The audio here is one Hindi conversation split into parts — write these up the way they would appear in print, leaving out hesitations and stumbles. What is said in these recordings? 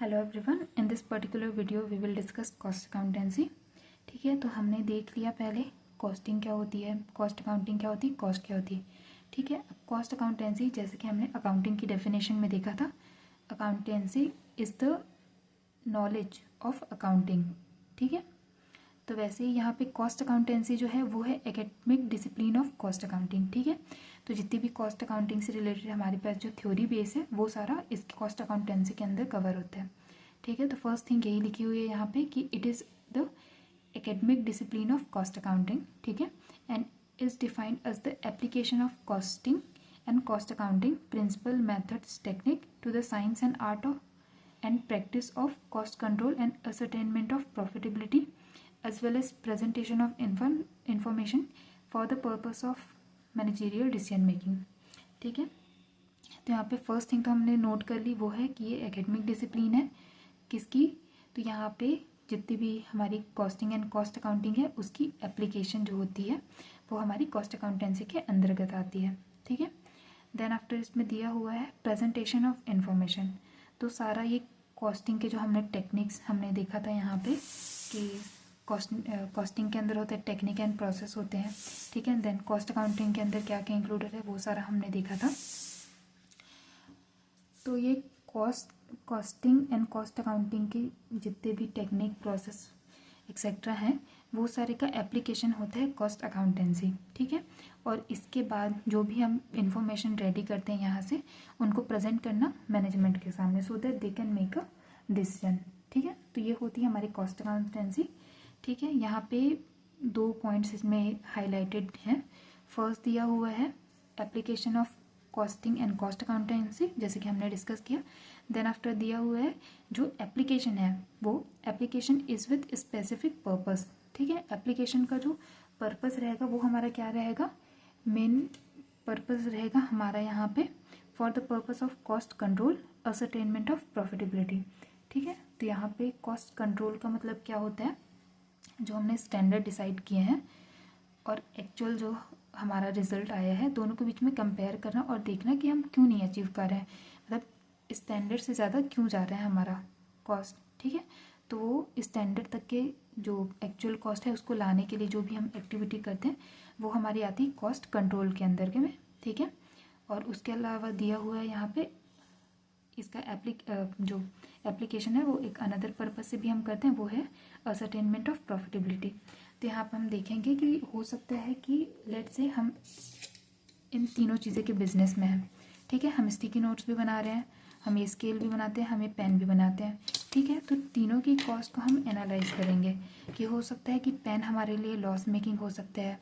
Hello everyone, in this particular video we will discuss cost accountancy. ठीक है, तो हमने देख लिया पहले कॉस्टिंग क्या होती है, कॉस्ट अकाउंटिंग क्या होती है, कॉस्ट क्या होती है। ठीक है, अब कॉस्ट अकाउंटेंसी जैसे कि हमने अकाउंटिंग की डेफिनेशन में देखा था, accountancy is the knowledge of accounting. ठीक है, तो वैसे ही यहाँ पे कॉस्ट अकाउंटेंसी जो है वो है academic discipline of cost accounting. ठीक है, तो जितनी भी कॉस्ट अकाउंटिंग से रिलेटेड हमारे पास जो थ्योरी बेस है वो सारा इस कॉस्ट अकाउंटेंसी के अंदर कवर होता है। ठीक है, तो फर्स्ट थिंग यही लिखी हुई है यहाँ पे कि it is the academic discipline of cost accounting. ठीक है, and is defined as the application of costing and cost accounting principle methods technique to the science and art of and practice of cost control and ascertainment of profitability as well as presentation of information for the purpose of managerial decision making। ठीक है, तो यहाँ पे फर्स्ट थिंग तो हमने नोट कर ली, वो है कि ये एकेडमिक डिसिप्लिन है किसकी, तो यहाँ पे जितनी भी हमारी कॉस्टिंग एंड कॉस्ट अकाउंटिंग है उसकी एप्लीकेशन जो होती है वो हमारी कॉस्ट अकाउंटेंसी के अंतर्गत आती है। ठीक है, देन आफ्टर इसमें दिया हुआ है प्रेजेंटेशन ऑफ इंफॉर्मेशन। तो सारा ये कॉस्टिंग के जो हमने टेक्निक्स हमने देखा था यहाँ पे कि कॉस्टिंग के अंदर होते हैं टेक्निक एंड प्रोसेस होते हैं। ठीक है, देन कॉस्ट अकाउंटिंग के अंदर क्या क्या इंक्लूडेड है वो सारा हमने देखा था। तो ये कॉस्टिंग एंड कॉस्ट अकाउंटिंग की जितने भी टेक्निक प्रोसेस एक्सेट्रा हैं वो सारे का एप्लीकेशन होता है कॉस्ट अकाउंटेंसी। ठीक है, और इसके बाद जो भी हम इंफॉर्मेशन रेडी करते हैं यहाँ से उनको प्रेजेंट करना मैनेजमेंट के सामने so that they can make a decision. ठीक है, तो ये होती है हमारी कॉस्ट अकाउंटेंसी। ठीक है, यहाँ पे 2 पॉइंट्स इसमें हाईलाइटेड हैं। फर्स्ट दिया हुआ है application of costing and cost accountancy जैसे कि हमने डिस्कस किया। देन आफ्टर दिया हुआ है जो एप्लीकेशन है वो application is with specific purpose. ठीक है, एप्लीकेशन का जो पर्पस रहेगा वो हमारा क्या रहेगा, मेन पर्पस रहेगा हमारा यहाँ पे for the purpose of cost control ascertainment of profitability. ठीक है, तो यहाँ पे कॉस्ट कंट्रोल का मतलब क्या होता है, जो हमने स्टैंडर्ड डिसाइड किए हैं और एक्चुअल जो हमारा रिजल्ट आया है दोनों के बीच में कंपेयर करना और देखना कि हम क्यों नहीं अचीव कर रहे हैं, मतलब स्टैंडर्ड से ज़्यादा क्यों जा रहा है हमारा कॉस्ट। ठीक है, तो वो स्टैंडर्ड तक के जो एक्चुअल कॉस्ट है उसको लाने के लिए जो भी हम एक्टिविटी करते हैं वो हमारी आती है कॉस्ट कंट्रोल के अंदर के में। ठीक है, और उसके अलावा दिया हुआ है यहाँ पे इसका जो एप्लीकेशन है वो एक अनदर पर्पस से भी हम करते हैं, वो है असरटेनमेंट ऑफ प्रॉफिटेबिलिटी। तो यहाँ पर हम देखेंगे कि हो सकता है कि लेट से हम इन तीनों चीज़ें के बिजनेस में हैं। ठीक है, हम स्टिकी नोट्स भी बना रहे हैं, हम ये स्केल भी बनाते हैं, हम ये पेन भी बनाते हैं। ठीक है, तो तीनों की कॉस्ट को हम एनालाइज करेंगे कि हो सकता है कि पेन हमारे लिए लॉस मेकिंग हो सकता है,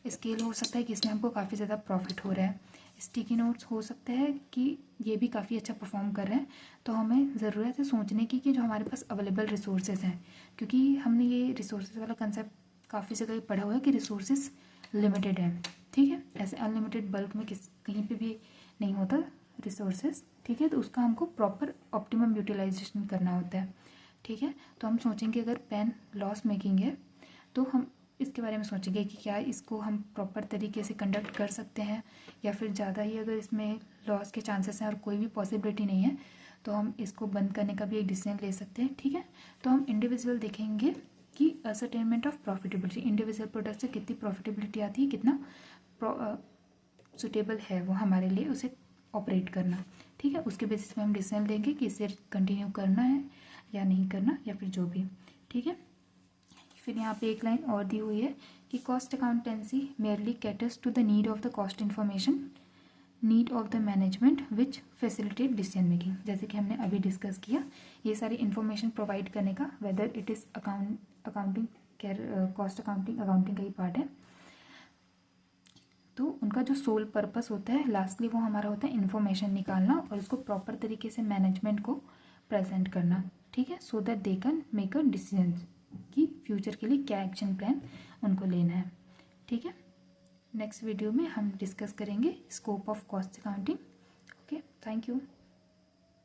स्केल हो सकता है कि इसमें हमको काफ़ी ज़्यादा प्रॉफिट हो रहा है, स्टिकी नोट्स हो सकता है कि ये भी काफ़ी अच्छा परफॉर्म कर रहे हैं। तो हमें ज़रूरत है सोचने की कि जो हमारे पास अवेलेबल रिसोर्सेज हैं, क्योंकि हमने ये रिसोर्सेज वाला कंसेप्ट काफ़ी जगह पढ़ा हुआ है कि रिसोर्सेज लिमिटेड है। ठीक है, ऐसे अनलिमिटेड बल्क में कहीं पे भी नहीं होता रिसोर्सेज। ठीक है, तो उसका हमको प्रॉपर ऑप्टिमम यूटिलाइजेशन करना होता है। ठीक है, तो हम सोचेंगे अगर पेन लॉस मेकिंग है तो हम इसके बारे में सोचेंगे कि क्या इसको हम प्रॉपर तरीके से कंडक्ट कर सकते हैं या फिर ज़्यादा ही अगर इसमें लॉस के चांसेस हैं और कोई भी पॉसिबिलिटी नहीं है तो हम इसको बंद करने का भी एक डिसीजन ले सकते हैं। ठीक है, तो हम इंडिविजुअल देखेंगे कि ascertainment of profitability individual product से कितनी प्रॉफिटेबिलिटी आती है, कितना सुटेबल है वो हमारे लिए उसे ऑपरेट करना। ठीक है, उसके बेसिस पे हम डिसीजन लेंगे कि इसे कंटिन्यू करना है या नहीं करना या फिर जो भी। ठीक है, फिर यहाँ पे एक लाइन और दी हुई है कि cost accountancy merely caters to the need of the cost information need of the management which facilitate decision making. जैसे कि हमने अभी डिस्कस किया, ये सारी इन्फॉर्मेशन प्रोवाइड करने का, whether it is accounting cost accounting का ही पार्ट है, तो उनका जो सोल पर्पस होता है लास्टली वो हमारा होता है इन्फॉर्मेशन निकालना और उसको प्रॉपर तरीके से मैनेजमेंट को प्रेजेंट करना। ठीक है, so that they can make a decision कि फ्यूचर के लिए क्या एक्शन प्लान उनको लेना है। ठीक है, नेक्स्ट वीडियो में हम डिस्कस करेंगे scope of cost accounting. Okay, thank you.